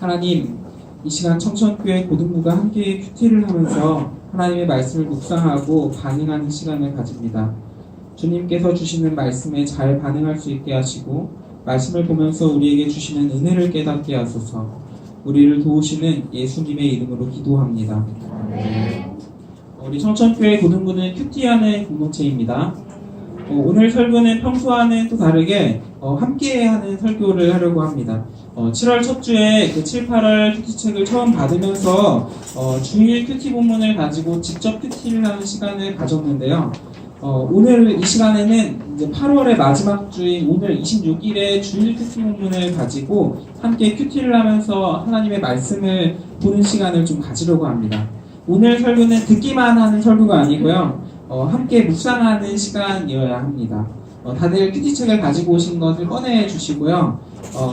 하나님, 이 시간 청천교회 고등부가 함께 큐티를 하면서 하나님의 말씀을 묵상하고 반응하는 시간을 가집니다. 주님께서 주시는 말씀에 잘 반응할 수 있게 하시고 말씀을 보면서 우리에게 주시는 은혜를 깨닫게 하소서. 우리를 도우시는 예수님의 이름으로 기도합니다. 우리 청천교회 고등부는 큐티하는 공동체입니다. 오늘 설교는 평소와는 또 다르게 함께 하는 설교를 하려고 합니다. 7월 첫 주에 7, 8월 큐티 책을 처음 받으면서 주일 큐티 본문을 가지고 직접 큐티를 하는 시간을 가졌는데요. 오늘 이 시간에는 이제 8월의 마지막 주인 오늘 26일에 주일 큐티 본문을 가지고 함께 큐티를 하면서 하나님의 말씀을 보는 시간을 좀 가지려고 합니다. 오늘 설교는 듣기만 하는 설교가 아니고요. 함께 묵상하는 시간이어야 합니다. 다들 큐티책을 가지고 오신 것을 꺼내 주시고요.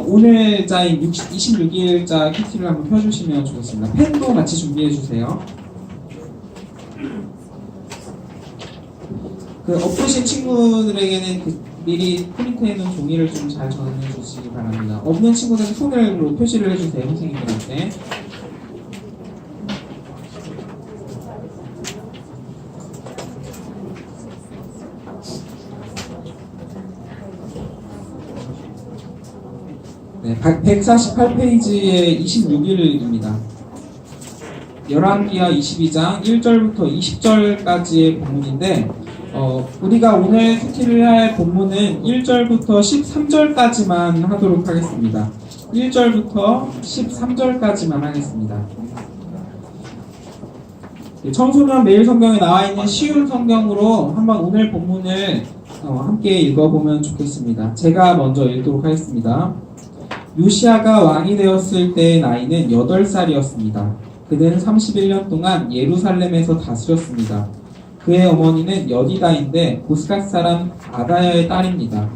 오늘자인 26일자 큐티를 한번 펴주시면 좋겠습니다. 펜도 같이 준비해 주세요. 엎으신 친구들에게는 미리 프린트해 놓은 종이를 좀 잘 전해 주시기 바랍니다. 없는 친구들은 손으로 표시를 해주세요. 선생님들한테. 네, 148페이지의 26일입니다. 열왕기하 22장 1절부터 20절까지의 본문인데 우리가 오늘 큐티를 할 본문은 1절부터 13절까지만 하도록 하겠습니다. 1절부터 13절까지만 하겠습니다. 청소년 매일 성경에 나와 있는 쉬운 성경으로 한번 오늘 본문을 함께 읽어보면 좋겠습니다. 제가 먼저 읽도록 하겠습니다. 요시야가 왕이 되었을 때의 나이는 8살이었습니다. 그는 31년 동안 예루살렘에서 다스렸습니다. 그의 어머니는 여디다인데 보스갓 사람 아다야의 딸입니다.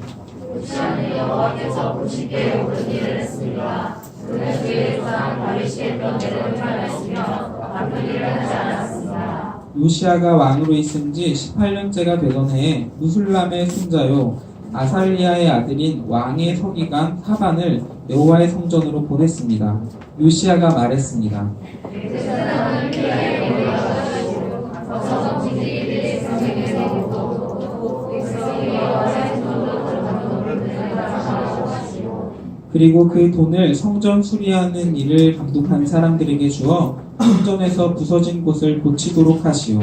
요시야는 여호와께서 보시기에 옳은 일을 했습니다. 그는 그의 조상 다윗의 명예를 닮았으며 나쁜 일을 하지 않았습니다. 요시야가 왕으로 있은 지 18년째가 되던 해에 무술람의 손자요 아살리아의 아들인 왕의 서기관 사반을 여호와의 성전으로 보냈습니다. 요시야가 말했습니다. 그 사람은 피하에 올라가시고 어서 지지기들의 성에서 오고 백성이 여호와의 손으로 들어가는 돈을 가져가시오. 그리고 그 돈을 성전 수리하는 일을 감독한 사람들에게 주어 성전에서 부서진 곳을 고치도록 하시오.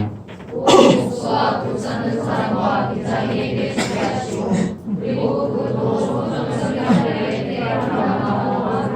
목수와 돌 쌓는 사람과 기장에게 주게 하시오. 그리고 그 돈을 성전에 대하여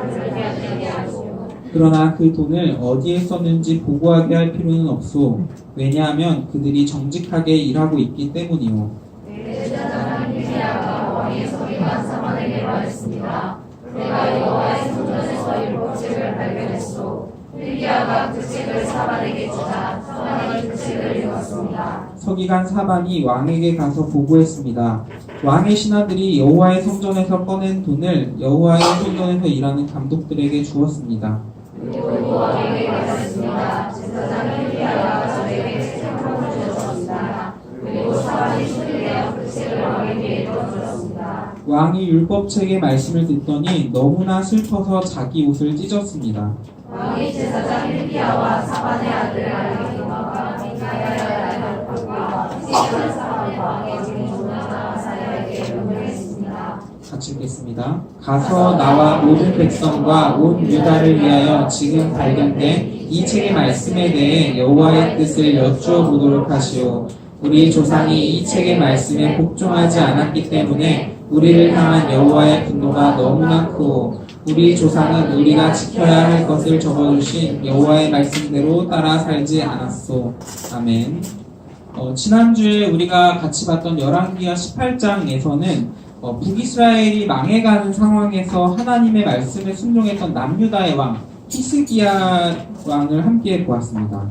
들게 하시오. 그러나 그 돈을 어디에 썼는지 보고하게 할 필요는 없소. 왜냐하면 그들이 정직하게 일하고 있기 때문이오. 제사장은 히스기야가 왕의 서기관 사만에게 말했습니다. 내가 여호와의 성전에서 율법책을 발견했소. 히스기야가 그 책을 사만에게 주자 사만이 그 책을 읽었습니다. 서기관 사반이 왕에게 가서 보고했습니다. 왕의 신하들이 여호와의 성전에서 꺼낸 돈을 여호와의 성전에서 일하는 감독들에게 주었습니다. 그리고 왕에게 말했습니다. 제사장 히스기야가 저에게 책을 주었습니다. 그리고 사만이 손에어 그 책을 왕에게 읽어주었습니다. 왕이 율법책의 말씀을 듣더니 너무나 슬퍼서 자기 옷을 찢었습니다. 왕이 제사장 히스기야와 사반의 아들 아히마가 미카야의 아들 박과 히스기야 사반의 왕의 증인 조나나 아사야에게 명령했습니다. 같이 읽겠습니다. 가서 나와 모든 백성과 온 유다를 위하여 지금 발견된 이 책의 말씀에 대해 여호와의 뜻을 여쭈어 보도록 하시오. 우리 조상이 이 책의 말씀에 복종하지 않았기 때문에 우리를 향한 여호와의 분노가 너무나 크고 우리 조상은 우리가 지켜야 할 것을 적어주신 여호와의 말씀대로 따라 살지 않았소. 아멘. 지난주에 우리가 같이 봤던 열왕기하 18장에서는 북이스라엘이 망해가는 상황에서 하나님의 말씀에 순종했던 남유다의 왕 히스기야 왕을 함께 보았습니다.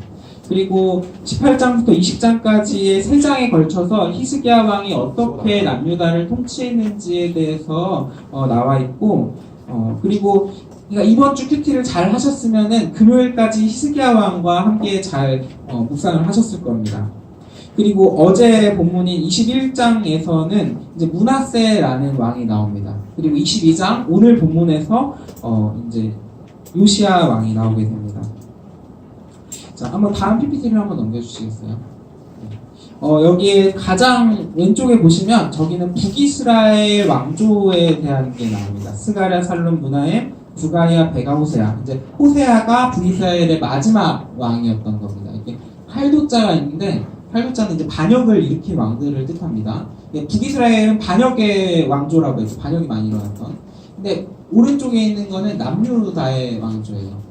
그리고 18장부터 20장까지의 3장에 걸쳐서 히스기야 왕이 어떻게 남유다를 통치했는지에 대해서 나와 있고 그리고 그러니까 이번 주 큐티를 잘 하셨으면은 금요일까지 히스기야 왕과 함께 잘 묵상을 하셨을 겁니다. 그리고 어제 본문인 21장에서는 이제 므낫세라는 왕이 나옵니다. 그리고 22장 오늘 본문에서 이제 요시야 왕이 나오게 됩니다. 자, 한번 다음 PPT를 한번 넘겨주시겠어요? 여기에 가장 왼쪽에 보시면 저기는 북이스라엘 왕조에 대한 게 나옵니다. 스가랴, 살룸, 무나엠, 부가야, 베가, 호세아. 이제 호세아가 북이스라엘의 마지막 왕이었던 겁니다. 이게 팔도자가 있는데 팔도자는 이제 반역을 일으킨 왕들을 뜻합니다. 북이스라엘은 반역의 왕조라고 해서 반역이 많이 일어났던. 근데 오른쪽에 있는 거는 남유다의 왕조예요.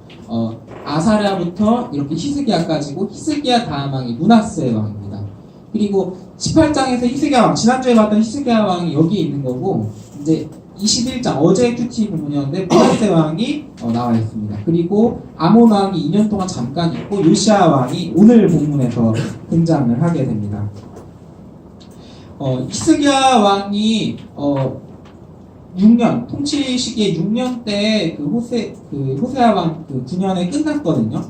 아사랴부터 이렇게 히스기야까지고 히스기야 다음 왕이 므낫세 왕입니다. 그리고 18장에서 히스기야 왕, 지난주에 봤던 히스기야 왕이 여기 있는 거고, 이제 21장 어제 큐티 부분이었는데 므낫세 왕이 나와 있습니다. 그리고 아몬 왕이 2년 동안 잠깐 있고 요시야 왕이 오늘 본문에서 등장을 하게 됩니다. 히스기야 왕이 6년 통치 시기에 6년 때 호세아 왕 9년에 끝났거든요.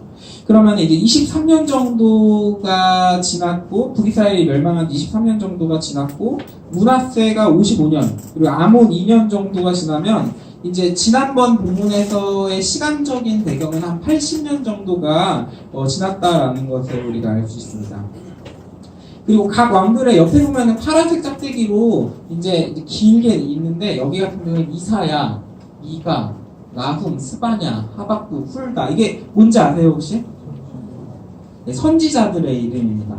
그러면 이제 23년 정도가 지났고 북이스라엘이 멸망한 23년 정도가 지났고 므낫세가 55년 그리고 아몬 2년 정도가 지나면 이제 지난번 본문에서의 시간적인 배경은 한 80년 정도가 지났다라는 것을 우리가 알 수 있습니다. 그리고 각 왕들의 옆에 보면은 파란색 짝대기로 이제 길게 있는데 여기 같은 경우는 이사야, 미가, 나훔, 스바냐, 하박국, 훌다 이게 뭔지 아세요 혹시? 네, 선지자들의 이름입니다.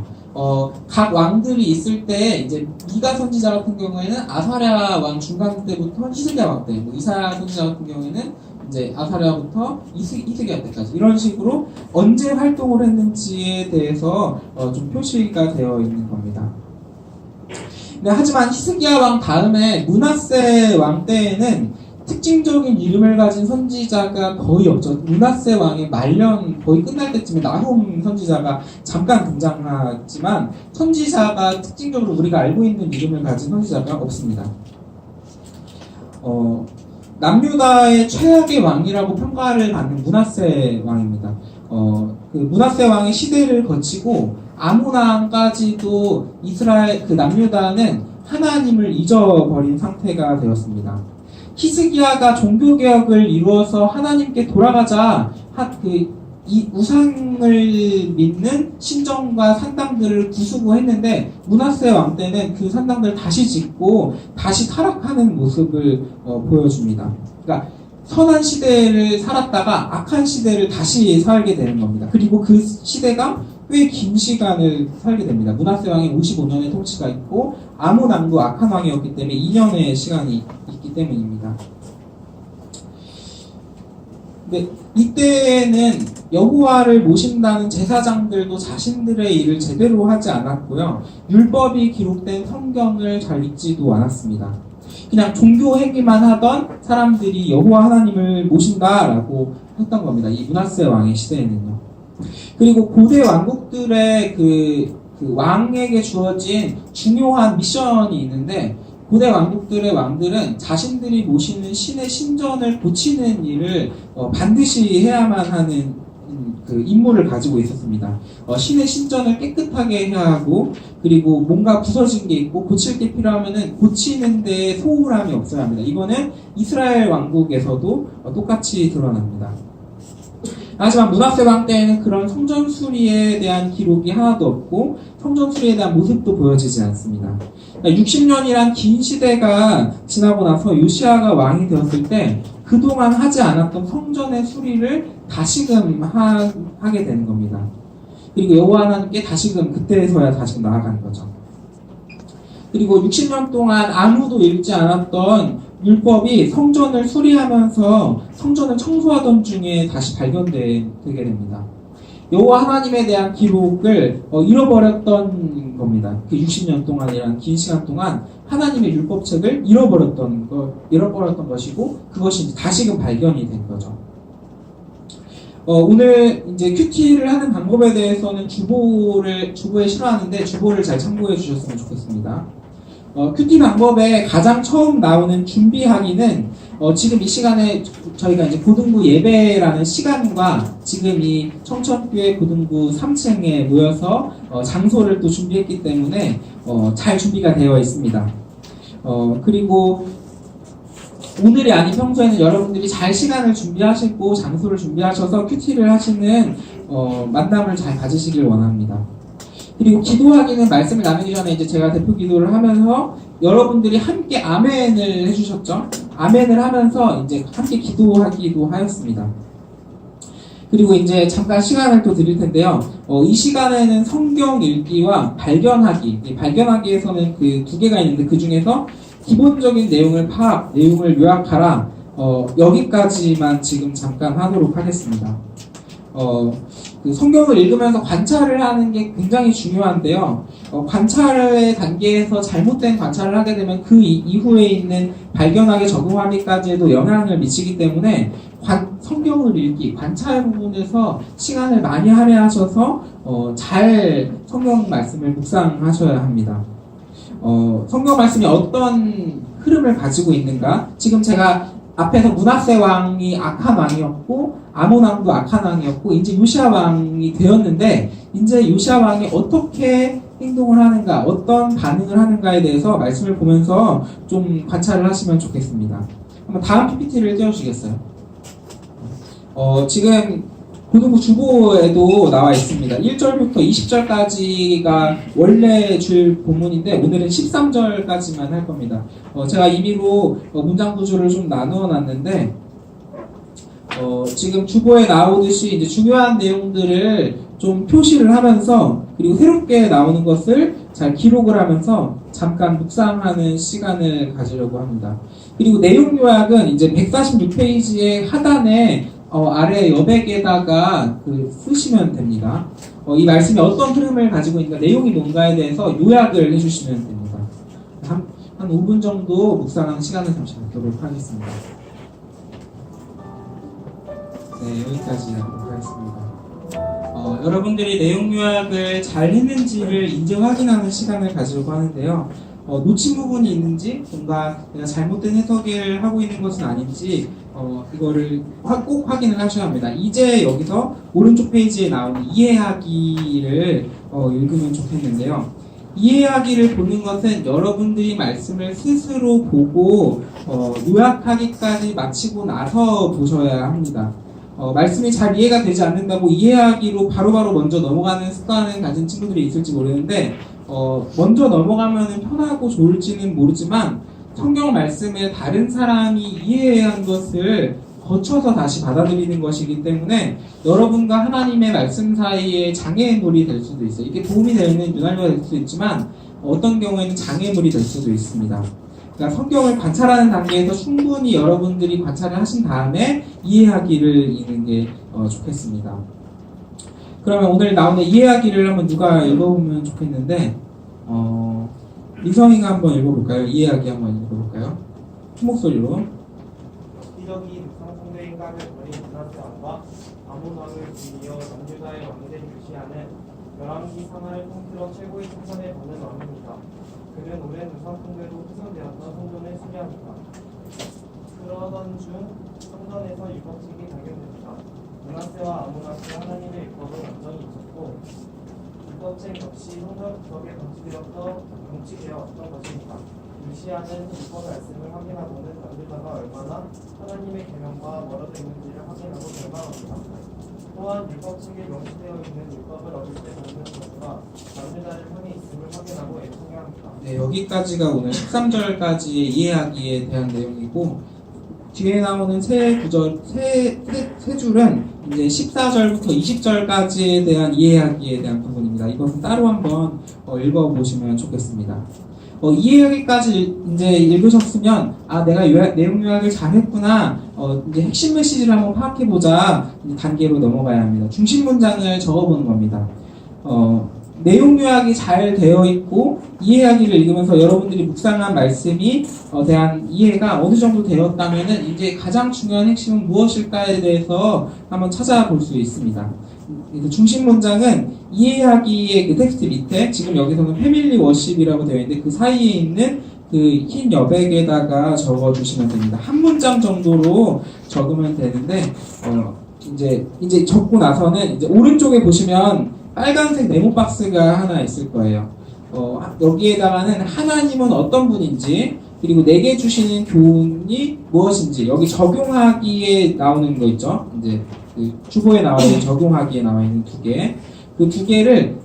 각 왕들이 있을 때 이제 미가 선지자 같은 경우에는 아사랴 왕 중간 때부터 히스기야 왕 때, 뭐 이사야 선지자 같은 경우에는 이제 아사랴부터 히스기야 때까지 이런 식으로 언제 활동을 했는지에 대해서 좀 표시가 되어 있는 겁니다. 네, 하지만 히스기야 왕 다음에 므낫세 왕 때에는 특징적인 이름을 가진 선지자가 거의 없죠. 므낫세 왕의 말년 거의 끝날 때쯤에 나훔 선지자가 잠깐 등장하지만 선지자가 특징적으로 우리가 알고 있는 이름을 가진 선지자가 없습니다. 남유다의 최악의 왕이라고 평가를 받는 므낫세 왕입니다. 그 므낫세 왕의 시대를 거치고 아몬 왕까지도 이스라엘 남유다는 하나님을 잊어버린 상태가 되었습니다. 히스기야가 종교개혁을 이루어서 하나님께 돌아가자 이 우상을 믿는 신정과 산당들을 부수고 했는데 므낫세 왕 때는 그 산당들을 다시 짓고 다시 타락하는 모습을 보여줍니다. 그러니까 선한 시대를 살았다가 악한 시대를 다시 살게 되는 겁니다. 그리고 그 시대가 꽤 긴 시간을 살게 됩니다. 므낫세 왕이 55년의 통치가 있고 아몬 왕도 악한 왕이었기 때문에 2년의 시간이 있기 때문입니다. 근데 이때에는 여호와를 모신다는 제사장들도 자신들의 일을 제대로 하지 않았고요. 율법이 기록된 성경을 잘 읽지도 않았습니다. 그냥 종교 행위만 하던 사람들이 여호와 하나님을 모신다라고 했던 겁니다. 이 므낫세 왕의 시대에는요. 그리고 고대 왕국들의 그 왕에게 주어진 중요한 미션이 있는데 고대 왕국들의 왕들은 자신들이 모시는 신의 신전을 고치는 일을 반드시 해야만 하는 그 임무를 가지고 있었습니다. 신의 신전을 깨끗하게 해야 하고 그리고 뭔가 부서진 게 있고 고칠 게 필요하면은 고치는 데 소홀함이 없어야 합니다. 이거는 이스라엘 왕국에서도 똑같이 드러납니다. 하지만 므낫세 왕 때에는 그런 성전 수리에 대한 기록이 하나도 없고 성전 수리에 대한 모습도 보여지지 않습니다. 60년이란 긴 시대가 지나고 나서 요시야가 왕이 되었을 때 그동안 하지 않았던 성전의 수리를 다시금 하게 되는 겁니다. 그리고 여호와 하나님께 다시금 그때서야 다시금 나아가는 거죠. 그리고 60년 동안 아무도 읽지 않았던 율법이 성전을 수리하면서 성전을 청소하던 중에 다시 발견되게 됩니다. 여호와 하나님에 대한 기록을 잃어버렸던 겁니다. 그 60년 동안이라는 긴 시간 동안 하나님의 율법책을 잃어버렸던 것이고 그것이 다시금 발견이 된 거죠. 오늘 이제 큐티를 하는 방법에 대해서는 주보에 실어하는데 주보를 잘 참고해 주셨으면 좋겠습니다. 큐티 방법에 가장 처음 나오는 준비하기는 지금 이 시간에 저희가 이제 고등부 예배라는 시간과 지금 이 청천교회 고등부 3층에 모여서 장소를 또 준비했기 때문에 잘 준비가 되어 있습니다. 그리고 오늘이 아닌 평소에는 여러분들이 잘 시간을 준비하시고 장소를 준비하셔서 큐티를 하시는 만남을 잘 가지시길 원합니다. 그리고 기도하기는 말씀을 나누기 전에 이제 제가 대표 기도를 하면서 여러분들이 함께 아멘을 해주셨죠? 아멘을 하면서 이제 함께 기도하기도 하였습니다. 그리고 이제 잠깐 시간을 또 드릴 텐데요. 이 시간에는 성경 읽기와 발견하기, 이 발견하기에서는 그 두 개가 있는데 그 중에서 기본적인 내용을 내용을 요약하라. 여기까지만 지금 잠깐 하도록 하겠습니다. 그 성경을 읽으면서 관찰을 하는 게 굉장히 중요한데요. 관찰의 단계에서 잘못된 관찰을 하게 되면 그 이후에 있는 발견하기, 적용하기까지에도 영향을 미치기 때문에 성경을 읽기, 관찰 부분에서 시간을 많이 할애하셔서 잘 성경 말씀을 묵상하셔야 합니다. 성경 말씀이 어떤 흐름을 가지고 있는가? 지금 제가 앞에서 므낫세 왕이 악한 왕이었고 아몬 왕도 악한 왕이었고 이제 요시야 왕이 되었는데 이제 요시야 왕이 어떻게 행동을 하는가, 어떤 반응을 하는가에 대해서 말씀을 보면서 좀 관찰을 하시면 좋겠습니다. 한번 다음 PPT를 띄워주시겠어요? 지금 고등부 주보에도 나와 있습니다. 1절부터 20절까지가 원래 줄 본문인데 오늘은 13절까지만 할 겁니다. 제가 임의로 문장 구조를 좀 나누어 놨는데 지금 주보에 나오듯이 이제 중요한 내용들을 좀 표시를 하면서 그리고 새롭게 나오는 것을 잘 기록을 하면서 잠깐 묵상하는 시간을 가지려고 합니다. 그리고 내용 요약은 이제 146페이지의 하단에 아래 여백에다가 쓰시면 됩니다. 이 말씀이 어떤 흐름을 가지고 있는가, 내용이 뭔가에 대해서 요약을 해주시면 됩니다. 한 5분 정도 묵상하는 시간을 잠시 갖도록 하겠습니다. 네, 여기까지 하도록 하겠습니다. 여러분들이 내용 요약을 잘 했는지를 인증 확인하는 시간을 가지려고 하는데요. 놓친 부분이 있는지, 뭔가 내가 잘못된 해석을 하고 있는 것은 아닌지, 이거를 꼭 확인을 하셔야 합니다. 이제 여기서 오른쪽 페이지에 나오는 이해하기를 읽으면 좋겠는데요. 이해하기를 보는 것은 여러분들이 말씀을 스스로 보고 요약하기까지 마치고 나서 보셔야 합니다. 말씀이 잘 이해가 되지 않는다고 이해하기로 바로바로 먼저 넘어가는 습관을 가진 친구들이 있을지 모르는데 먼저 넘어가면 편하고 좋을지는 모르지만 성경 말씀을 다른 사람이 이해해야 한 것을 거쳐서 다시 받아들이는 것이기 때문에 여러분과 하나님의 말씀 사이에 장애물이 될 수도 있어요. 이게 도움이 되는 윤활유가 될 수도 있지만 어떤 경우에는 장애물이 될 수도 있습니다. 그러니까 성경을 관찰하는 단계에서 충분히 여러분들이 관찰을 하신 다음에 이해하기를 읽는 게 좋겠습니다. 그러면 오늘 나오는 이해하기를 한번 누가 읽어보면 좋겠는데 이성이가 한번 읽어볼까요? 이해하기 한번 읽어볼까요? 큰 목소리로. 이적이 늑상성대인 깡을 버린 므낫세 왕과 아몬 왕을 뒤이어 남유다의 왕된 요시야는 열왕기 상하를 통틀어 최고의 총선에 받는 왕입니다. 그는 오랜 우상숭배로 훼손되었던 성전을 수리합니다. 그러던 중 성전에서 율법책이 발견됩니다. 므낫세와 아몬 왕은 하나님의 율법을 완전히 잊었고 율법책 역시 성전 구석에 방치되었던 것입니다. 요시야는 율법 말씀을 확인하고는 남유다가 얼마나 하나님의 계명과 멀어져 있는지를 확인하고 절망합니다. 또한 율법책에 명시되어 있는 율법을 어길 때 받는 것과 남유다를 향해 있음을 확인하고 애통해 합니다. 네, 여기까지가 오늘 13절까지의 이해하기에 대한 내용이고 뒤에 나오는 세 줄은 이제 14절부터 20절까지에 대한 이해하기에 대한 부분입니다. 이것은 따로 한번 읽어보시면 좋겠습니다. 이해하기까지 이제 읽으셨으면 내가 내용 요약을 잘했구나. 이제 핵심 메시지를 한번 파악해보자 단계로 넘어가야 합니다. 중심 문장을 적어보는 겁니다. 내용 요약이 잘 되어 있고 이해하기를 읽으면서 여러분들이 묵상한 말씀이 대한 이해가 어느 정도 되었다면은 이제 가장 중요한 핵심은 무엇일까에 대해서 한번 찾아볼 수 있습니다. 그래서 중심 문장은 이해하기의 그 텍스트 밑에 지금 여기서는 패밀리 워십이라고 되어 있는데 그 사이에 있는 그 흰 여백에다가 적어주시면 됩니다. 한 문장 정도로 적으면 되는데 이제 적고 나서는 이제 오른쪽에 보시면 빨간색 네모 박스가 하나 있을 거예요. 여기에다가는 하나님은 어떤 분인지 그리고 내게 주시는 교훈이 무엇인지, 여기 적용하기에 나오는 거 있죠? 이제 그 주보에 나와 있는 적용하기에 나와 있는 두 개. 그 두 개를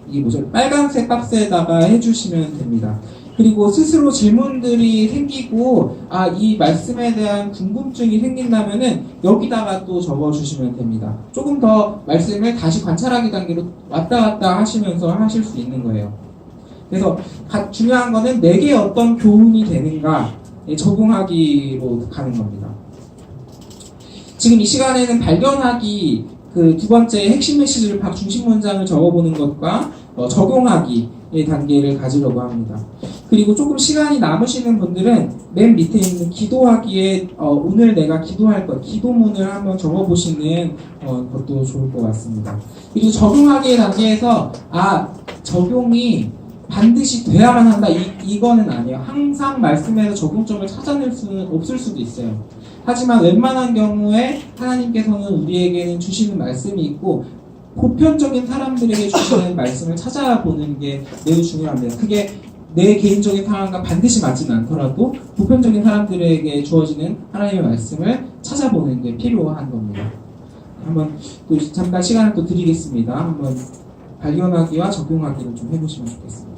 이게 뭐죠? 빨간색 박스에다가 해주시면 됩니다. 그리고 스스로 질문들이 생기고, 이 말씀에 대한 궁금증이 생긴다면은 여기다가 또 적어주시면 됩니다. 조금 더 말씀을 다시 관찰하기 단계로 왔다 갔다 하시면서 하실 수 있는 거예요. 그래서 중요한 거는 내게 어떤 교훈이 되는가에 적용하기로 가는 겁니다. 지금 이 시간에는 발견하기, 그 두 번째 핵심 메시지를 중심 문장을 적어보는 것과 적용하기의 단계를 가지려고 합니다. 그리고 조금 시간이 남으시는 분들은 맨 밑에 있는 기도하기에 오늘 내가 기도할 것, 기도문을 한번 적어보시는 것도 좋을 것 같습니다. 그리고 적용하기의 단계에서 적용이 반드시 돼야만 한다, 이거는 아니에요. 항상 말씀에서 적용점을 찾아낼 수는 없을 수도 있어요. 하지만 웬만한 경우에 하나님께서는 우리에게는 주시는 말씀이 있고, 보편적인 사람들에게 주시는 말씀을 찾아보는 게 매우 중요합니다. 그게 내 개인적인 상황과 반드시 맞지는 않더라도 보편적인 사람들에게 주어지는 하나님의 말씀을 찾아보는 게 필요한 겁니다. 한번 또 잠깐 시간을 또 드리겠습니다. 한번 발견하기와 적용하기를 좀 해보시면 좋겠습니다.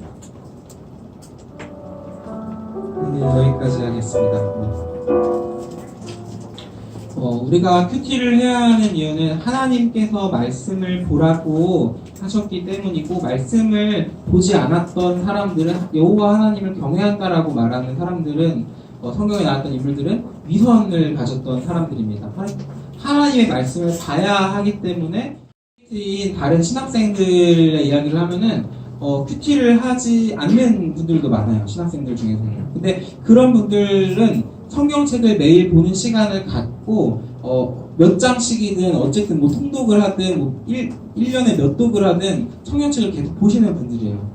네, 여기까지 하겠습니다. 우리가 큐티를 해야 하는 이유는 하나님께서 말씀을 보라고 하셨기 때문이고, 말씀을 보지 않았던 사람들은, 여호와 하나님을 경외한다라고 말하는 사람들은, 성경에 나왔던 인물들은 위선을 가졌던 사람들입니다. 하나님의 말씀을 봐야 하기 때문에 다른 신학생들의 이야기를 하면은 큐티를 하지 않는 분들도 많아요. 신학생들 중에서는. 근데 그런 분들은 성경책을 매일 보는 시간을 갖고 몇 장씩이든 어쨌든 뭐 통독을 하든 뭐 1년에 몇 독을 하든 성경책을 계속 보시는 분들이에요.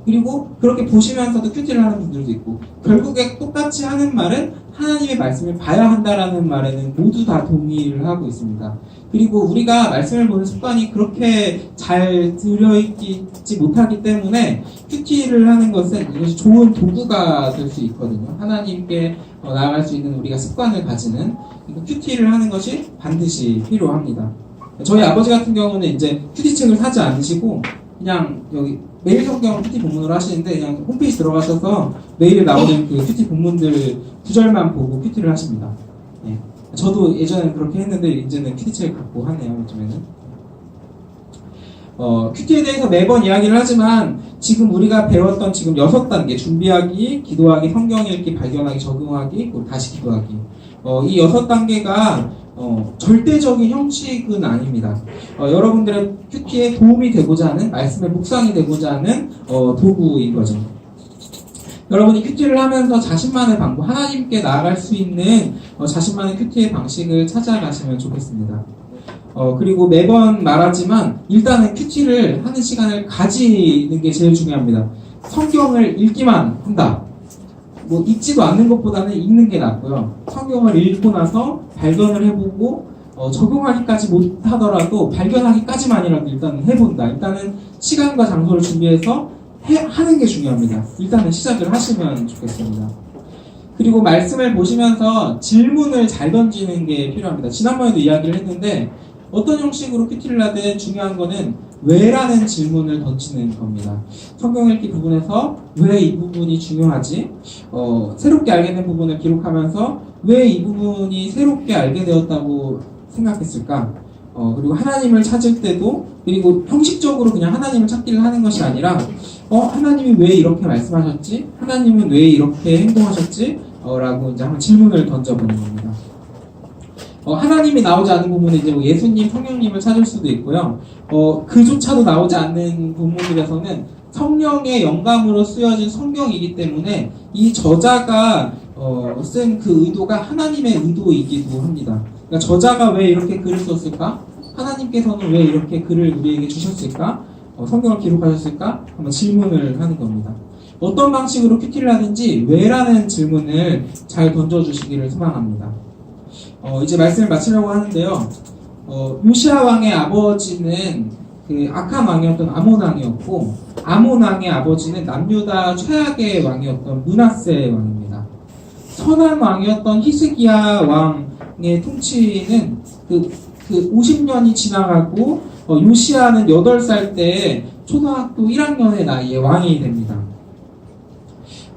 그리고 그렇게 보시면서도 큐티를 하는 분들도 있고, 결국에 똑같이 하는 말은 하나님의 말씀을 봐야 한다라는 말에는 모두 다 동의를 하고 있습니다. 그리고 우리가 말씀을 보는 습관이 그렇게 잘 들여있지 못하기 때문에 큐티를 하는 것은 이것이 좋은 도구가 될 수 있거든요. 하나님께 나아갈 수 있는 우리가 습관을 가지는, 큐티를 하는 것이 반드시 필요합니다. 저희 아버지 같은 경우는 이제 큐티책을 사지 않으시고 그냥 여기 매일 성경 큐티 본문으로 하시는데, 그냥 홈페이지 들어가셔서 매일 나오는 그 큐티 본문들 구절만 보고 큐티를 하십니다. 예. 저도 예전에 그렇게 했는데 이제는 큐티책을 갖고 하네요. 요즘에는. 큐티에 대해서 매번 이야기를 하지만 지금 우리가 배웠던 지금 6단계, 준비하기, 기도하기, 성경 읽기, 발견하기, 적용하기, 그리고 다시 기도하기, 이 6단계가 절대적인 형식은 아닙니다. 여러분들의 큐티에 도움이 되고자 하는, 말씀의 묵상이 되고자 하는 도구인 거죠. 여러분이 큐티를 하면서 자신만의 방법, 하나님께 나아갈 수 있는 자신만의 큐티의 방식을 찾아가시면 좋겠습니다. 그리고 매번 말하지만 일단은 큐티를 하는 시간을 가지는 게 제일 중요합니다. 성경을 읽기만 한다, 뭐 읽지도 않는 것보다는 읽는 게 낫고요. 성경을 읽고 나서 발견을 해보고 적용하기까지 못하더라도 발견하기까지만이라도 일단은 해본다. 일단은 시간과 장소를 준비해서 하는 게 중요합니다. 일단은 시작을 하시면 좋겠습니다. 그리고 말씀을 보시면서 질문을 잘 던지는 게 필요합니다. 지난번에도 이야기를 했는데, 어떤 형식으로 큐티를 하든 중요한 거는 왜라는 질문을 던지는 겁니다. 성경 읽기 부분에서 왜 이 부분이 중요하지? 새롭게 알게 된 부분을 기록하면서 왜 이 부분이 새롭게 알게 되었다고 생각했을까? 그리고 하나님을 찾을 때도, 그리고 형식적으로 그냥 하나님을 찾기를 하는 것이 아니라 하나님이 왜 이렇게 말씀하셨지? 하나님은 왜 이렇게 행동하셨지? 라고 이제 한번 질문을 던져보는 겁니다. 하나님이 나오지 않는 부분은 이제 뭐 예수님, 성령님을 찾을 수도 있고요. 그조차도 나오지 않는 부분들에서는 성령의 영감으로 쓰여진 성경이기 때문에 이 저자가 쓴 그 의도가 하나님의 의도이기도 합니다. 그러니까 저자가 왜 이렇게 글을 썼을까? 하나님께서는 왜 이렇게 글을 우리에게 주셨을까? 성경을 기록하셨을까? 한번 질문을 하는 겁니다. 어떤 방식으로 큐티를 하든지 왜라는 질문을 잘 던져주시기를 소망합니다. 이제 말씀을 마치려고 하는데요. 요시야 왕의 아버지는 그 악한 왕이었던 아몬 왕이었고, 아몬 왕의 아버지는 남유다 최악의 왕이었던 므낫세 왕입니다. 선한 왕이었던 히스기야 왕의 통치는 그 50년이 지나가고 요시아는 8살 때 초등학교 1학년의 나이에 왕이 됩니다.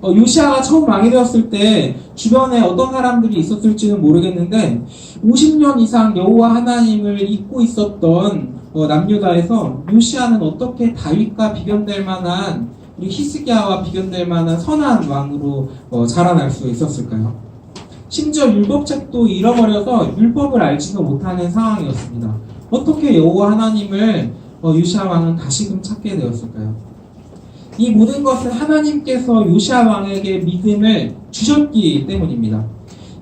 요시아가 처음 왕이 되었을 때 주변에 어떤 사람들이 있었을지는 모르겠는데 50년 이상 여호와 하나님을 잊고 있었던 남유다에서 요시아는 어떻게 다윗과 비견될 만한, 우리 히스기야와 비견될 만한 선한 왕으로 자라날 수 있었을까요? 심지어 율법책도 잃어버려서 율법을 알지도 못하는 상황이었습니다. 어떻게 여호와 하나님을 요시아 왕은 다시금 찾게 되었을까요? 이 모든 것은 하나님께서 요시아 왕에게 믿음을 주셨기 때문입니다.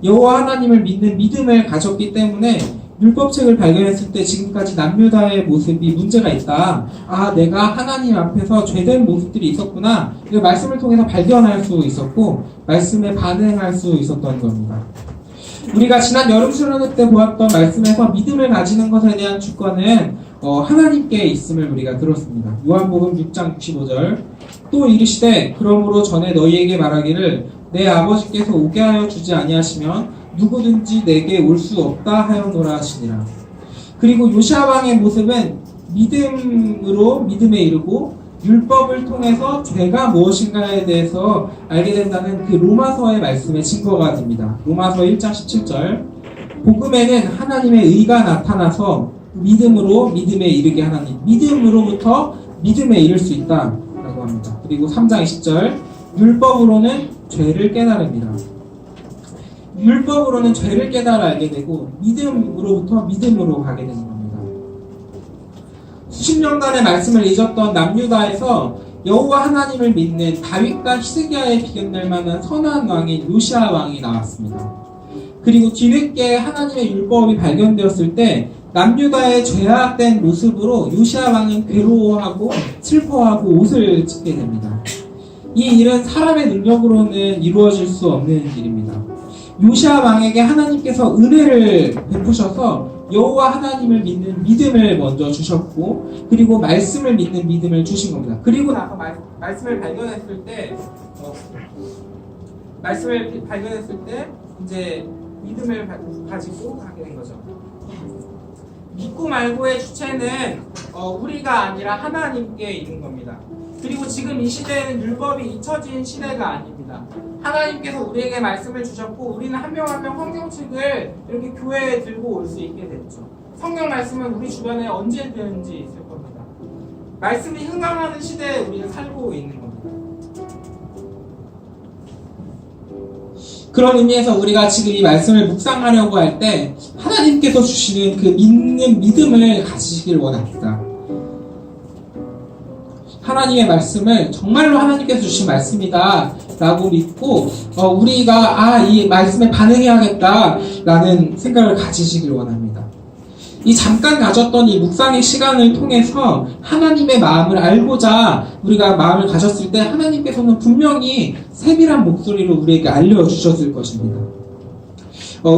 여호와 하나님을 믿는 믿음을 가졌기 때문에 율법책을 발견했을 때 지금까지 남유다의 모습이 문제가 있다. 아, 내가 하나님 앞에서 죄된 모습들이 있었구나. 이 말씀을 통해서 발견할 수 있었고 말씀에 반응할 수 있었던 겁니다. 우리가 지난 여름 수련회 때 보았던 말씀에서 믿음을 가지는 것에 대한 주권은 하나님께 있음을 우리가 들었습니다. 요한복음 6장 65절. 또 이르시되 그러므로 전에 너희에게 말하기를 내 아버지께서 오게 하여 주지 아니하시면 누구든지 내게 올 수 없다 하였노라 하시니라. 그리고 요시아 왕의 모습은 믿음으로 믿음에 이르고 율법을 통해서 죄가 무엇인가에 대해서 알게 된다는 그 로마서의 말씀의 증거가 됩니다. 로마서 1장 17절. 복음에는 하나님의 의가 나타나서 믿음으로 믿음에 이르게 하나니 믿음으로부터 믿음에 이를 수 있다라고 합니다. 그리고 3장 20절. 율법으로는 죄를 깨달습니다. 율법으로는 죄를 깨달아 알게 되고 믿음으로부터 믿음으로 가게 되는 겁니다. 수십 년간의 말씀을 잊었던 남유다에서 여호와 하나님을 믿는 다윗과 히스기야에 비견될 만한 선한 왕인 요시아 왕이 나왔습니다. 그리고 뒤늦게 하나님의 율법이 발견되었을 때 남유다의 죄악된 모습으로 요시아 왕은 괴로워하고 슬퍼하고 옷을 찢게 됩니다. 이 일은 사람의 능력으로는 이루어질 수 없는 일입니다. 요시아 왕에게 하나님께서 은혜를 베푸셔서 여호와 하나님을 믿는 믿음을 먼저 주셨고 그리고 말씀을 믿는 믿음을 주신 겁니다. 그리고 나서 말씀을 발견했을 때 이제 믿음을 가지고 가게 된 거죠. 믿고 말고의 주체는 우리가 아니라 하나님께 있는 겁니다. 그리고 지금 이 시대에는 율법이 잊혀진 시대가 아닙니다. 하나님께서 우리에게 말씀을 주셨고 우리는 한 명 한 명 성경책을 이렇게 교회에 들고 올 수 있게 됐죠. 성경 말씀은 우리 주변에 언제든지 있을 겁니다. 말씀이 흥강하는 시대에 우리는 살고 있는 겁니다. 그런 의미에서 우리가 지금 이 말씀을 묵상하려고 할 때 하나님께서 주시는 그 믿는 믿음을 가지시길 원합니다. 하나님의 말씀을 정말로 하나님께서 주신 말씀이다 라고 믿고 우리가 이 말씀에 반응해야겠다 라는 생각을 가지시길 원합니다. 이 잠깐 가졌던 이 묵상의 시간을 통해서 하나님의 마음을 알고자 우리가 마음을 가졌을 때 하나님께서는 분명히 세밀한 목소리로 우리에게 알려주셨을 것입니다.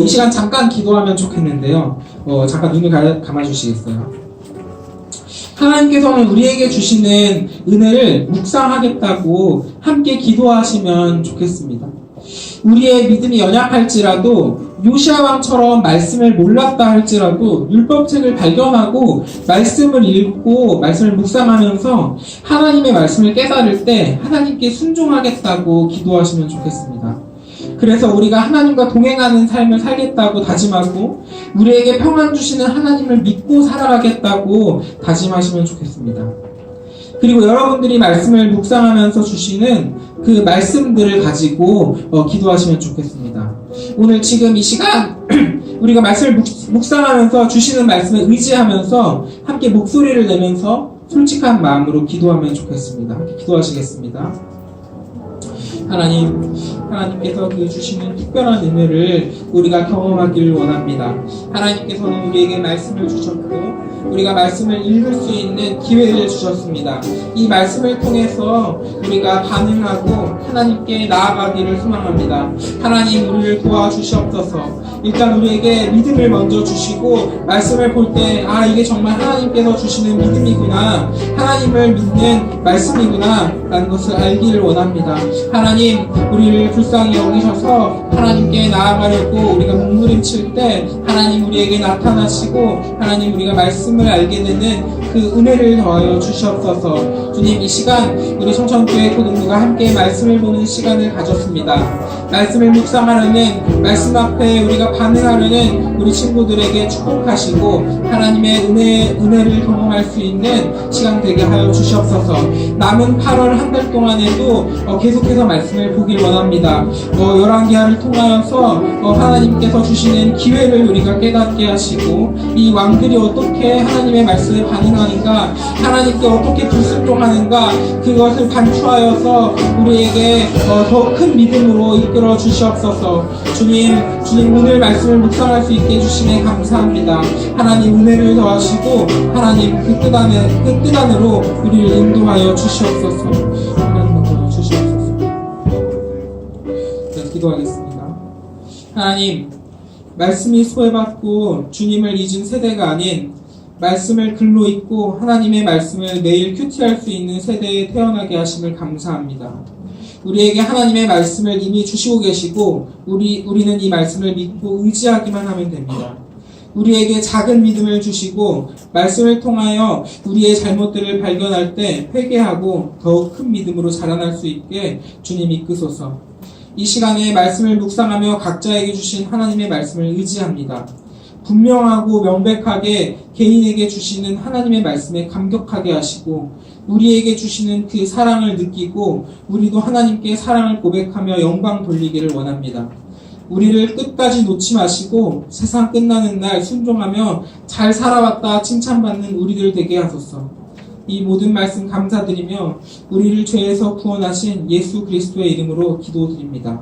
이 시간 잠깐 기도하면 좋겠는데요. 잠깐 눈을 감아주시겠어요? 하나님께서는 우리에게 주시는 은혜를 묵상하겠다고 함께 기도하시면 좋겠습니다. 우리의 믿음이 연약할지라도 요시아 왕처럼 말씀을 몰랐다 할지라도 율법책을 발견하고 말씀을 읽고 말씀을 묵상하면서 하나님의 말씀을 깨달을 때 하나님께 순종하겠다고 기도하시면 좋겠습니다. 그래서 우리가 하나님과 동행하는 삶을 살겠다고 다짐하고 우리에게 평안 주시는 하나님을 믿고 살아가겠다고 다짐하시면 좋겠습니다. 그리고 여러분들이 말씀을 묵상하면서 주시는 그 말씀들을 가지고 기도하시면 좋겠습니다. 오늘 지금 이 시간 우리가 말씀을 묵상하면서 주시는 말씀을 의지하면서 함께 목소리를 내면서 솔직한 마음으로 기도하면 좋겠습니다. 함께 기도하시겠습니다. 하나님께서 그 주시는 특별한 은혜를 우리가 경험하기를 원합니다. 하나님께서는 우리에게 말씀을 주셨고 우리가 말씀을 읽을 수 있는 기회를 주셨습니다. 이 말씀을 통해서 우리가 반응하고 하나님께 나아가기를 소망합니다. 하나님 우리를 도와주시옵소서. 일단 우리에게 믿음을 먼저 주시고 말씀을 볼 때 이게 정말 하나님께서 주시는 믿음이구나, 하나님을 믿는 말씀이구나 라는 것을 알기를 원합니다. 하나님, 우리를 불쌍히 여기셔서 하나님께 나아가려고 우리가 몸부림칠 때 하나님 우리에게 나타나시고 하나님 우리가 말씀을 알게 되는 그 은혜를 더하여 주시옵소서. 주님, 이 시간 우리 성천교회 고등부가 함께 말씀을 보는 시간을 가졌습니다. 말씀을 묵상하려는, 말씀 앞에 우리가 반응하려는 우리 친구들에게 축복하시고 하나님의 은혜를 경험할 수 있는 시간 되게 하여 주시옵소서. 남은 8월 한 달 동안에도 계속해서 말씀을 보길 원합니다. 열왕기하를 통하여서 하나님께서 주시는 기회를 우리가 깨닫게 하시고 이 왕들이 어떻게 하나님의 말씀에 반응하는가, 하나님께 어떻게 불순종하는가, 그것을 간추하여서 우리에게 더 큰 믿음으로 이끌어 주시옵소서. 주님 오늘 말씀을 묵상할 수 있게 해주시네 감사합니다. 하나님 은혜를 더하시고 하나님 그 끝 안으로 우리를 인도하여 주시옵소서. 하나님 인도하여 주시옵소서. 네, 기도하겠습니다. 하나님, 말씀이 소외받고 주님을 잊은 세대가 아닌 말씀을 글로 읽고 하나님의 말씀을 매일 큐티할 수 있는 세대에 태어나게 하심을 감사합니다. 우리에게 하나님의 말씀을 이미 주시고 계시고 우리는 이 말씀을 믿고 의지하기만 하면 됩니다. 우리에게 작은 믿음을 주시고 말씀을 통하여 우리의 잘못들을 발견할 때 회개하고 더욱 큰 믿음으로 자라날 수 있게 주님 이끄소서. 이 시간에 말씀을 묵상하며 각자에게 주신 하나님의 말씀을 의지합니다. 분명하고 명백하게 개인에게 주시는 하나님의 말씀에 감격하게 하시고 우리에게 주시는 그 사랑을 느끼고 우리도 하나님께 사랑을 고백하며 영광 돌리기를 원합니다. 우리를 끝까지 놓지 마시고 세상 끝나는 날 순종하며 잘 살아왔다 칭찬받는 우리들 되게 하소서. 이 모든 말씀 감사드리며 우리를 죄에서 구원하신 예수 그리스도의 이름으로 기도드립니다.